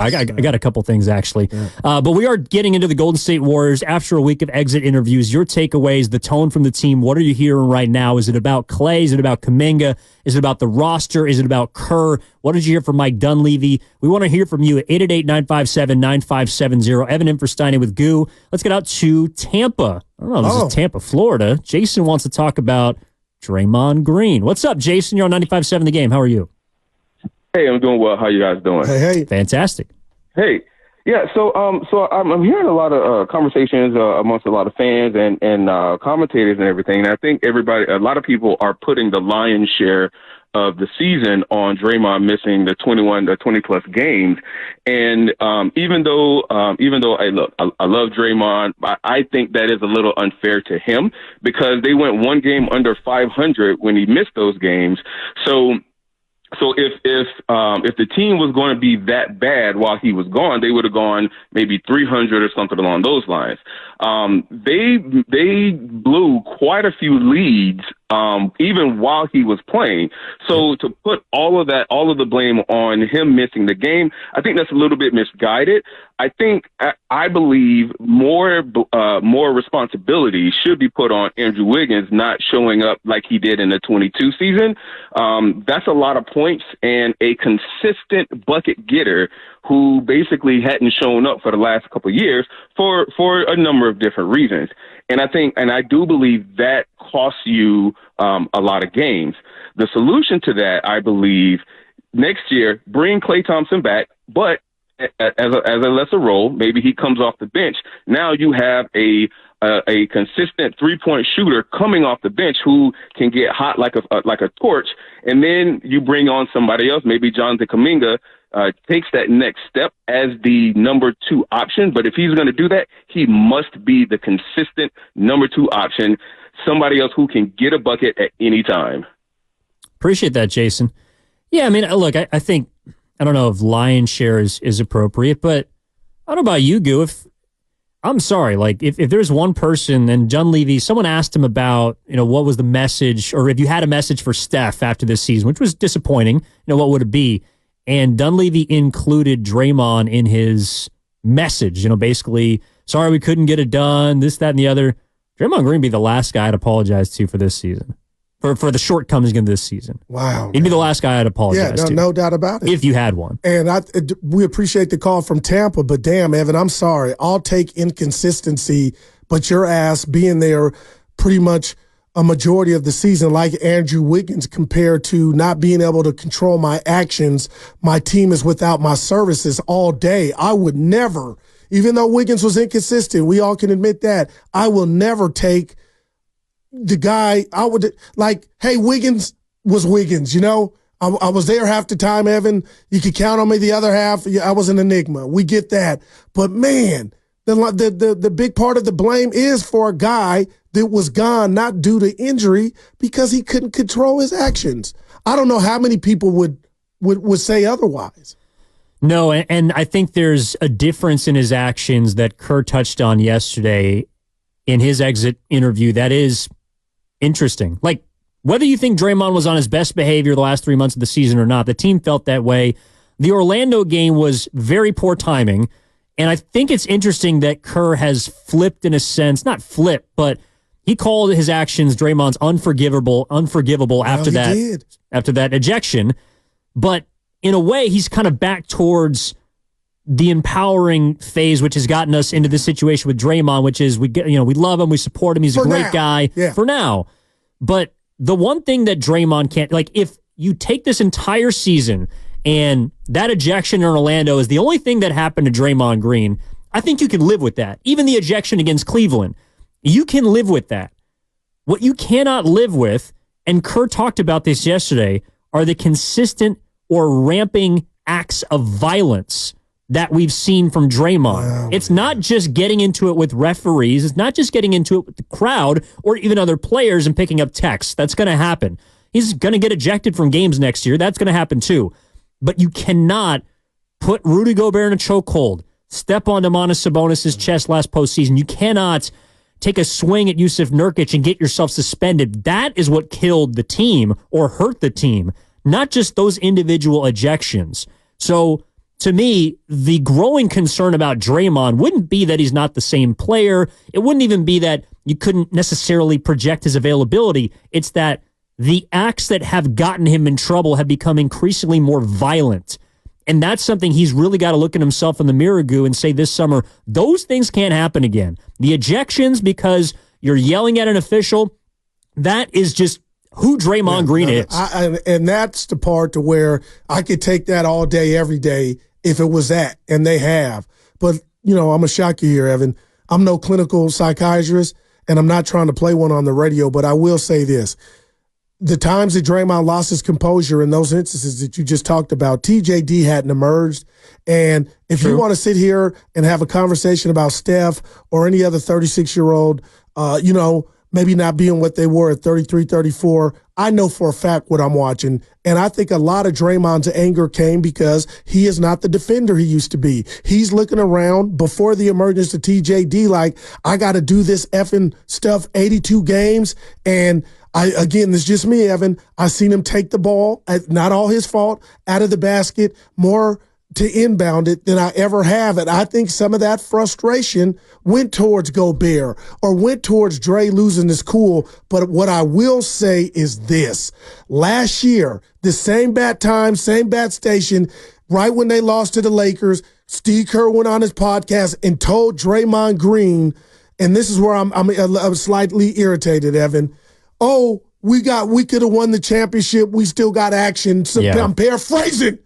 I got a couple things, actually. Yeah. But we are getting into the Golden State Warriors after a week of exit interviews. Your takeaways, the tone from the team. What are you hearing right now? Is it about Clay? Is it about Kuminga? Is it about the roster? Is it about Kerr? What did you hear from Mike Dunleavy? We want to hear from you at 888-957-9570. Evan Inferstein with Goo. Let's get out to Tampa. I don't know, this is Tampa, Florida. Jason wants to talk about Draymond Green. What's up, Jason? You're on 95.7 The Game. How are you? Hey, I'm doing well. How you guys doing? Hey. Fantastic. Hey. Yeah, so I'm hearing a lot of conversations amongst a lot of fans and commentators and everything. And I think a lot of people are putting the lion's share of the season on Draymond missing the 20 plus games. And even though I love Draymond, I think that is a little unfair to him because they went one game under 500 when he missed those games. So if the team was going to be that bad while he was gone, they would have gone maybe 300 or something along those lines. They blew quite a few leads even while he was playing. So to put all of the blame on him missing the game, I think that's a little bit misguided. I believe more responsibility should be put on Andrew Wiggins not showing up like he did in the 22 season. That's a lot of points and a consistent bucket getter who basically hadn't shown up for the last couple of years for a number of different reasons. And I do believe that costs you a lot of games. The solution to that, I believe, next year, bring Klay Thompson back, but as a lesser role, maybe he comes off the bench. Now you have a consistent 3-point shooter coming off the bench who can get hot like a torch, and then you bring on somebody else, maybe Jonathan Kuminga, takes that next step as the number 2 option. But if he's going to do that, he must be the consistent number 2 option, somebody else who can get a bucket at any time. Appreciate that, Jason. Yeah, I mean, look, I think, I don't know if lion's share is appropriate, but I don't know about you, Goo. I'm sorry, like if there's one person, and Dunleavy, someone asked him about, what was the message, or if you had a message for Steph after this season, which was disappointing, what would it be? And Dunleavy included Draymond in his message, basically, sorry we couldn't get it done, this, that, and the other. Draymond Green would be the last guy I'd apologize to for this season. For the shortcomings in this season. Wow. He'd be the last guy I'd apologize to. No doubt about it. If you had one. And we appreciate the call from Tampa, but damn, Evan, I'm sorry. I'll take inconsistency, but your ass being there pretty much a majority of the season like Andrew Wiggins compared to not being able to control my actions. My team is without my services all day. I would never, even though Wiggins was inconsistent, we all can admit that, I will never take the guy. I would hey, Wiggins was Wiggins, I was there half the time, Evan. You could count on me the other half. I was an enigma. We get that. But man, the big part of the blame is for a guy that was gone, not due to injury, because he couldn't control his actions. I don't know how many people would say otherwise. No, and I think there's a difference in his actions that Kerr touched on yesterday in his exit interview that is interesting. Like, whether you think Draymond was on his best behavior the last 3 months of the season or not, the team felt that way. The Orlando game was very poor timing, and I think it's interesting that Kerr has flipped in a sense, not flipped, but he called his actions, Draymond's, unforgivable after that ejection. But in a way, he's kind of back towards the empowering phase, which has gotten us into this situation with Draymond, which is we love him, we support him, he's a great guy for now. But the one thing that Draymond can't, if you take this entire season and that ejection in Orlando is the only thing that happened to Draymond Green, I think you can live with that. Even the ejection against Cleveland, you can live with that. What you cannot live with, and Kerr talked about this yesterday, are the consistent or ramping acts of violence that we've seen from Draymond. Wow. It's not just getting into it with referees. It's not just getting into it with the crowd or even other players and picking up texts. That's going to happen. He's going to get ejected from games next year. That's going to happen too. But you cannot put Rudy Gobert in a chokehold, step on Domantas Sabonis' chest last postseason. You cannot take a swing at Yusuf Nurkic and get yourself suspended. That is what killed the team or hurt the team, not just those individual ejections. So to me, the growing concern about Draymond wouldn't be that he's not the same player. It wouldn't even be that you couldn't necessarily project his availability. It's that the acts that have gotten him in trouble have become increasingly more violent. And that's something he's really got to look at himself in the mirror, Goo, and say this summer, those things can't happen again. The ejections because you're yelling at an official, that is just who Draymond Green is. And that's the part to where I could take that all day, every day, if it was that, and they have. But, I'm going to shock you here, Evan. I'm no clinical psychiatrist, and I'm not trying to play one on the radio, but I will say this. The times that Draymond lost his composure in those instances that you just talked about, TJD hadn't emerged. And if you want to sit here and have a conversation about Steph or any other 36-year-old, maybe not being what they were at 33, 34, I know for a fact what I'm watching. And I think a lot of Draymond's anger came because he is not the defender he used to be. He's looking around before the emergence of TJD like, I got to do this effing stuff 82 games. And again, it's just me, Evan. I seen him take the ball, not all his fault, out of the basket, more to inbound it than I ever have. And I think some of that frustration went towards Gobert or went towards Dre losing his cool. But what I will say is this. Last year, the same bat time, same bat station, right when they lost to the Lakers, Steve Kerr went on his podcast and told Draymond Green, and this is where I'm slightly irritated, Evan. Oh, we could have won the championship. We still got action. So I'm paraphrasing.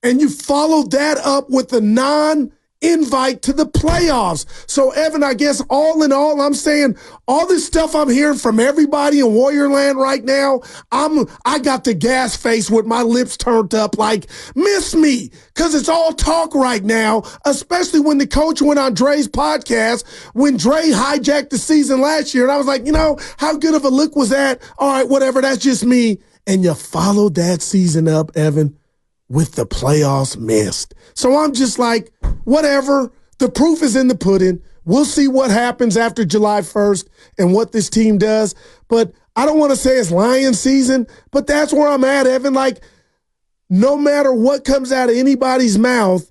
And you followed that up with a non-invite to the playoffs. So, Evan, I guess all in all, I'm saying all this stuff I'm hearing from everybody in Warrior Land right now, I got the gas face with my lips turned up like, miss me, because it's all talk right now, especially when the coach went on Dre's podcast when Dre hijacked the season last year. And I was like, how good of a look was that? All right, whatever, that's just me. And you followed that season up, Evan, with the playoffs missed. So I'm just like, whatever. The proof is in the pudding. We'll see what happens after July 1st and what this team does. But I don't want to say it's Lion season, but that's where I'm at, Evan. Like, no matter what comes out of anybody's mouth,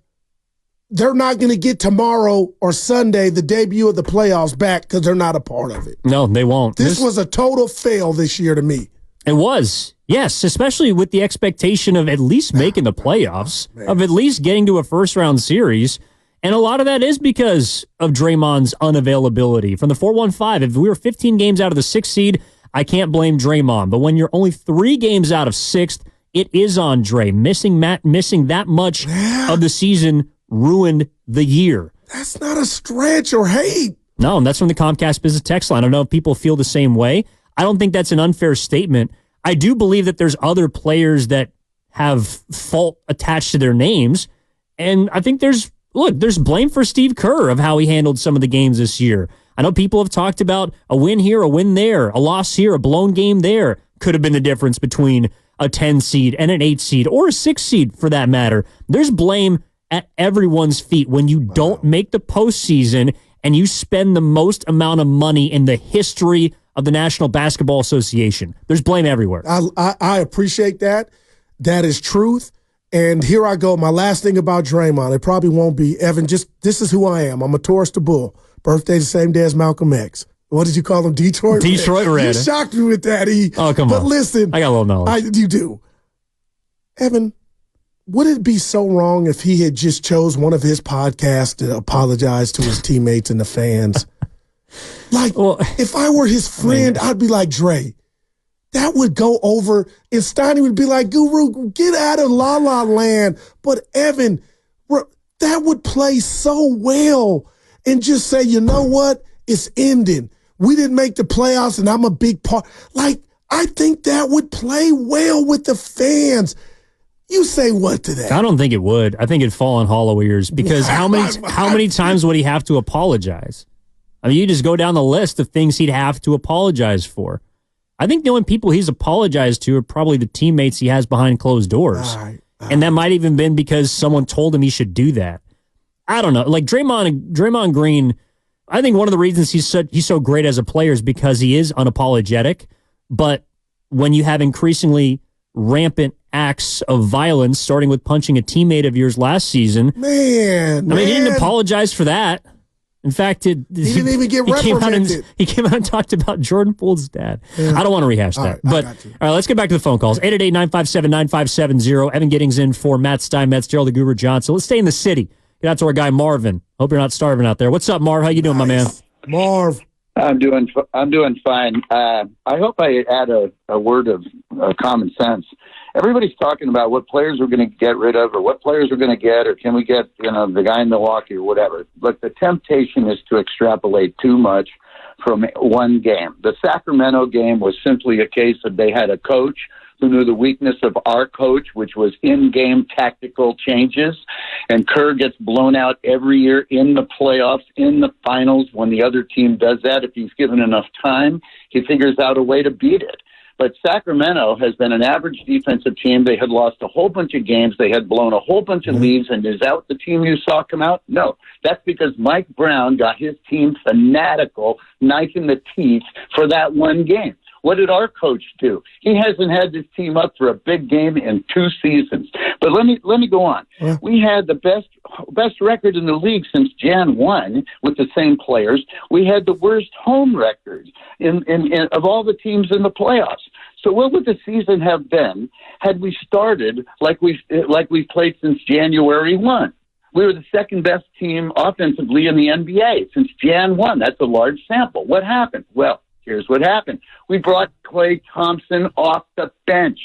they're not going to get tomorrow or Sunday, the debut of the playoffs, back because they're not a part of it. No, they won't. This was a total fail this year to me. It was. Yes, especially with the expectation of at least making the playoffs, of at least getting to a first-round series. And a lot of that is because of Draymond's unavailability. From the 4-1-5, if we were 15 games out of the 6th seed, I can't blame Draymond. But when you're only 3 games out of 6th, it is on Dre. Missing that much of the season ruined the year. That's not a stretch or hate. No, and that's from the Comcast Business Text line. I don't know if people feel the same way. I don't think that's an unfair statement. I do believe that there's other players that have fault attached to their names. And I think there's blame for Steve Kerr of how he handled some of the games this year. I know people have talked about a win here, a win there, a loss here, a blown game there. Could have been the difference between a 10 seed and an 8 seed or a 6 seed for that matter. There's blame at everyone's feet when you don't make the postseason and you spend the most amount of money in the history of the National Basketball Association. There's blame everywhere. I appreciate that. That is truth. And here I go. My last thing about Draymond, it probably won't be, Evan, this is who I am. I'm a Taurus to Bull. Birthday the same day as Malcolm X. What did you call him? Detroit Red. You shocked me with that, E. Oh, come on. But listen. I got a little knowledge. You do. Evan, would it be so wrong if he had just chose one of his podcasts to apologize to his teammates and the fans? Like, if I were his friend, I'd be like, Dre, that would go over. And Steiny would be like, Guru, get out of La La Land. But Evan, that would play so well. And just say, you know what? It's ending. We didn't make the playoffs, and I'm a big part. Like, I think that would play well with the fans. You say what to that? I don't think it would. I think it'd fall on hollow ears because how many times would he have to apologize? I mean, you just go down the list of things he'd have to apologize for. I think the only people he's apologized to are probably the teammates he has behind closed doors. And that might even been because someone told him he should do that. I don't know. Like Draymond Green, I think one of the reasons he's so great as a player is because he is unapologetic. But when you have increasingly rampant acts of violence, starting with punching a teammate of yours last season. Man, he didn't apologize for that. In fact, he didn't even get reprimanded. He came out and talked about Jordan Poole's dad. Yeah. I don't want to rehash that. But all right, let's get back to the phone calls. 888-957-9570. Evan Giddings in for Matt Steinmetz, Gerald the Guru Johnson. Let's stay in the city. Get out to our guy Marvin. Hope you're not starving out there. What's up, Marv? How you doing, my man? Marv. I'm doing fine. I hope I add a word of common sense. Everybody's talking about what players we're going to get rid of, or what players we're going to get, or can we get the guy in Milwaukee or whatever. But the temptation is to extrapolate too much from one game. The Sacramento game was simply a case of they had a coach who knew the weakness of our coach, which was in-game tactical changes. And Kerr gets blown out every year in the playoffs, in the finals, when the other team does that. If he's given enough time, he figures out a way to beat it. But Sacramento has been an average defensive team. They had lost a whole bunch of games. They had blown a whole bunch of leads. And is that the team you saw come out? No. That's because Mike Brown got his team fanatical, knife in the teeth for that one game. What did our coach do? He hasn't had this team up for a big game in 2 seasons. But let me go on. Yeah. We had the best record in the league since Jan 1 with the same players. We had the worst home record in of all the teams in the playoffs. So what would the season have been had we started like we've played since January 1? We were the second best team offensively in the NBA since Jan 1. That's a large sample. What happened? Well, here's what happened. We brought Klay Thompson off the bench.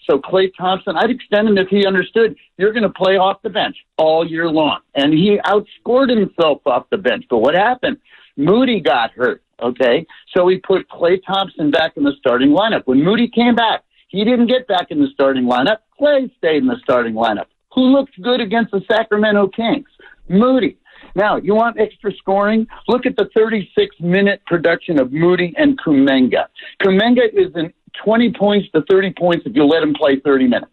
So Klay Thompson, I'd extend him if he understood you're going to play off the bench all year long. And he outscored himself off the bench. But what happened? Moody got hurt, okay? So we put Klay Thompson back in the starting lineup. When Moody came back, he didn't get back in the starting lineup. Klay stayed in the starting lineup. Who looked good against the Sacramento Kings? Moody. Now, you want extra scoring? Look at the 36-minute production of Moody and Kumenga. Kumenga is in 20 points to 30 points if you let him play 30 minutes.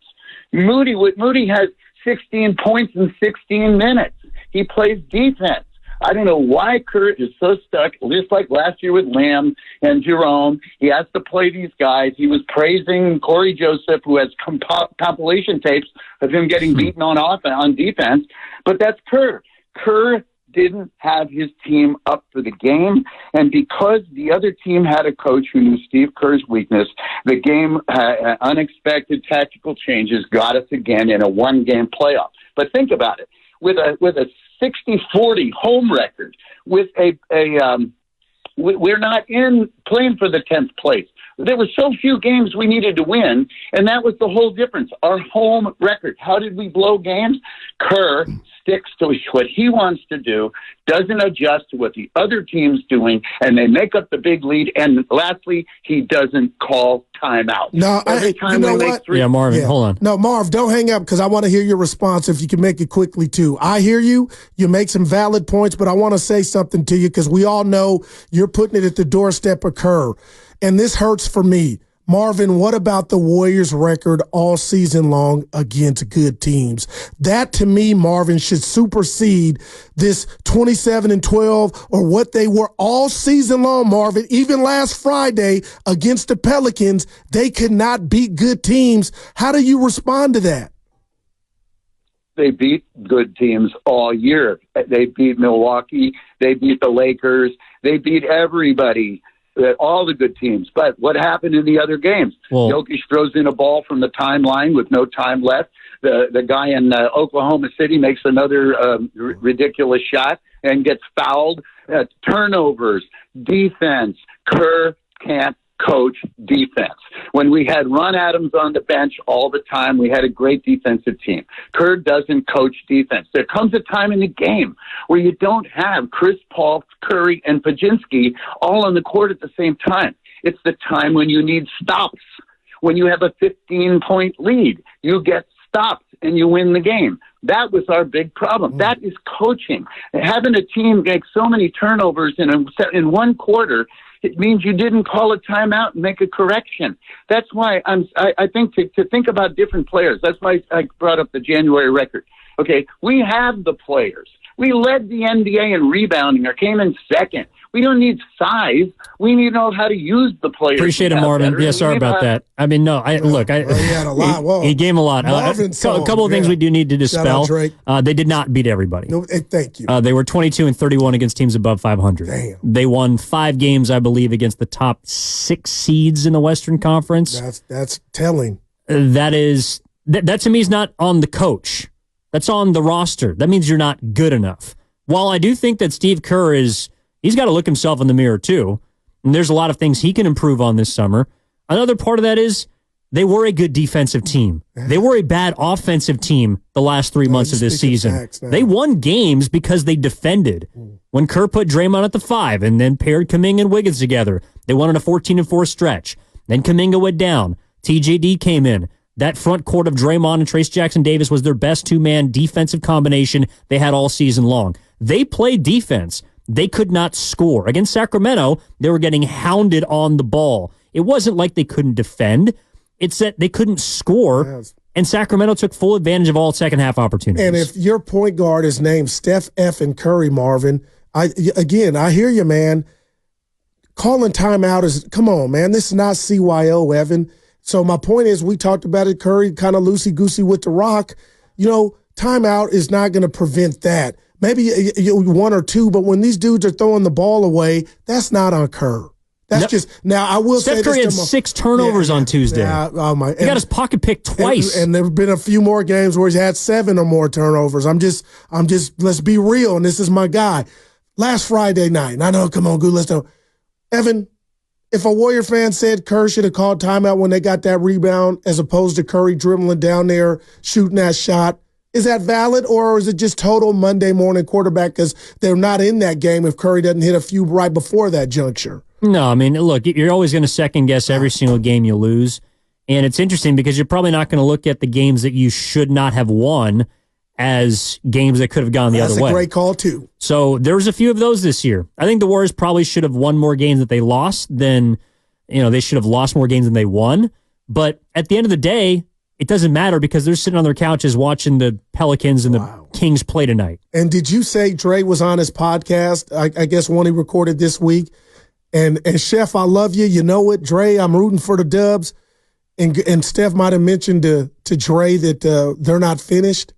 Moody has 16 points in 16 minutes. He plays defense. I don't know why Kurt is so stuck, just like last year with Lamb and Jerome. He has to play these guys. He was praising Corey Joseph, who has compilation tapes of him getting beaten on defense. But that's Kerr. Kerr didn't have his team up for the game, and because the other team had a coach who knew Steve Kerr's weakness, the game, unexpected tactical changes got us again in a one-game playoff. But think about it. With a 60-40 home record, with we're not playing for the 10th place. There were so few games we needed to win, and that was the whole difference. Our home record. How did we blow games? Kerr sticks to what he wants to do, doesn't adjust to what the other team's doing, and they make up the big lead. And lastly, he doesn't call timeout. No, Marvin, hold on. No, Marv, don't hang up because I want to hear your response if you can make it quickly, too. I hear you. You make some valid points, but I want to say something to you because we all know you're putting it at the doorstep of Kerr. And this hurts for me. Marvin, what about the Warriors' record all season long against good teams? That, to me, Marvin, should supersede this 27-12 or what they were all season long, Marvin. Even last Friday against the Pelicans, they could not beat good teams. How do you respond to that? They beat good teams all year. They beat Milwaukee. They beat the Lakers. They beat everybody. All the good teams. But what happened in the other games? Well, Jokic throws in a ball from the timeline with no time left. The guy in Oklahoma City makes another ridiculous shot and gets fouled. Turnovers, defense. Kerr can't coach defense. When we had Ron Adams on the bench all the time, we had a great defensive team. Kerr doesn't coach defense. There comes a time in the game where you don't have Chris Paul, Curry, and Pajinski all on the court at the same time. It's the time when you need stops. When you have a 15-point lead, you get stops and you win the game. That was our big problem. That is coaching. Having a team make so many turnovers in one quarter, it means you didn't call a timeout and make a correction. That's why I think to think about different players. That's why I brought up the January record. Okay, we have the players. We led the NBA in rebounding or came in second. We don't need size. We need to know how to use the players. Appreciate it, Marvin. Better. Yeah, sorry about that. I mean, no, look. He had a lot. Whoa. He gave him a lot. A couple of things we do need to dispel. They did not beat everybody. No, thank you. They were 22-31 against teams above 500. Damn. They won 5 games, I believe, against the top 6 seeds in the Western Conference. That's telling. That to me is not on the coach. That's on the roster. That means you're not good enough. While I do think that Steve Kerr he's got to look himself in the mirror too, and there's a lot of things he can improve on this summer. Another part of that is they were a good defensive team. They were a bad offensive team the last 3 months of this season. They won games because they defended. When Kerr put Draymond at the 5 and then paired Kuminga and Wiggins together, they won on a 14-4 stretch. Then Kuminga went down. TJD came in. That front court of Draymond and Trace Jackson-Davis was their best 2-man defensive combination they had all season long. They played defense. They could not score. Against Sacramento, they were getting hounded on the ball. It wasn't like they couldn't defend. It's that they couldn't score, and Sacramento took full advantage of all second-half opportunities. And if your point guard is named Steph F. and Curry, Marvin, I hear you, man. Calling timeout is, come on, man. This is not CYO, Evan. So my point is, we talked about it, Curry kind of loosey-goosey with the rock. Timeout is not going to prevent that. Maybe 1 or 2, but when these dudes are throwing the ball away, that's not on Kerr. That's just now. I will say Steph Curry had 6 turnovers on Tuesday. He got his pocket picked twice, and there have been a few more games where he's had 7 or more turnovers. I'm just. Let's be real, and this is my guy. Last Friday night, and I know. Come on, good. Let's go, Evan. If a Warrior fan said Kerr should have called timeout when they got that rebound, as opposed to Curry dribbling down there shooting that shot, is that valid, or is it just total Monday morning quarterback because they're not in that game if Curry doesn't hit a few right before that juncture? No, I mean, look, you're always going to second guess every single game you lose. And it's interesting because you're probably not going to look at the games that you should not have won as games that could have gone the other way. That's a great call, too. So there's a few of those this year. I think the Warriors probably should have won more games that they lost than, they should have lost more games than they won. But at the end of the day, it doesn't matter because they're sitting on their couches watching the Pelicans and the Kings play tonight. And did you say Dre was on his podcast? I guess one he recorded this week. And Chef, I love you. You know it, Dre. I'm rooting for the Dubs. And Steph might have mentioned to Dre that they're not finished.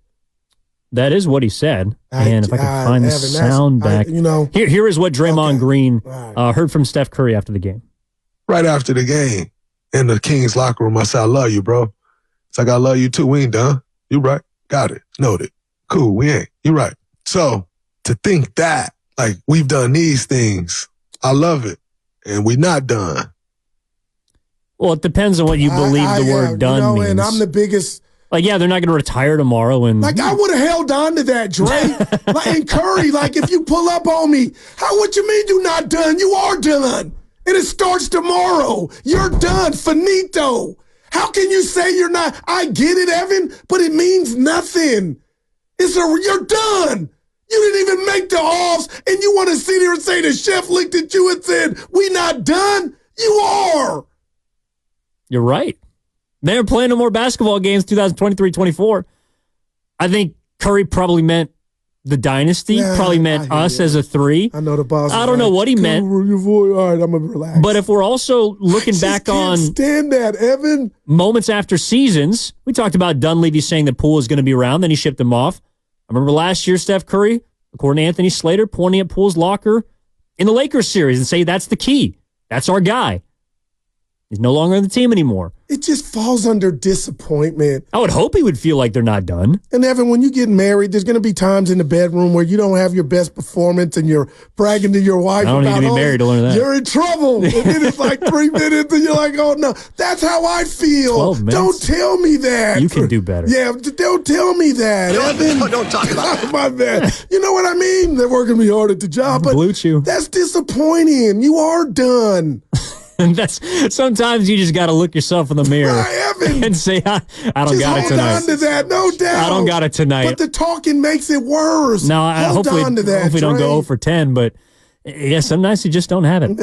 That is what he said. And if I can find the sound back. Here is what Draymond Green heard from Steph Curry after the game. Right after the game in the Kings locker room, I said, I love you, bro. It's like, I love you too. We ain't done. You right. Got it. Noted. Cool. We ain't. You right. So to think that, like, we've done these things, I love it. And we're not done. Well, it depends on what you believe the word done means. And I'm the biggest. Like, yeah, they're not going to retire tomorrow. And I would have held on to that, Dre. And Curry, if you pull up on me, what you mean you're not done? You are done. And it starts tomorrow. You're done. Finito. How can you say you're not? I get it, Evan, but it means nothing. You're done. You didn't even make the offs, and you want to sit here and say the chef looked at you and said, we not done? You are. You're right. They're playing no more basketball games 2023-24. I think Curry probably meant the dynasty, probably meant us as a 3. I know the boss. I don't know what he meant. All right, I'm going to relax. But if we're also looking back on stand that, Evan. Moments after seasons, we talked about Dunleavy saying that Poole is going to be around, then he shipped him off. I remember last year, Steph Curry, according to Anthony Slater, pointing at Poole's locker in the Lakers series and say, that's the key. That's our guy. He's no longer on the team anymore. It just falls under disappointment. I would hope he would feel like they're not done. And Evan, when you get married, there's going to be times in the bedroom where you don't have your best performance and you're bragging to your wife about, I don't need to be married to learn that. You're in trouble. And then it's like 3 minutes and you're like, oh, no. That's how I feel. 12 minutes. Don't tell me that. You can do better. Yeah, don't tell me that, Evan. Don't talk about it. My bad. You know what I mean? They're working me hard at the job. But Blue Chew. That's disappointing. You are done. And that's sometimes you just got to look yourself in the mirror and say, I don't got it tonight. Hold on to that, no doubt. I don't got it tonight. But the talking makes it worse. No, hold hopefully on to that, hopefully don't go 0 for 10. But yeah, some nights you just don't have it.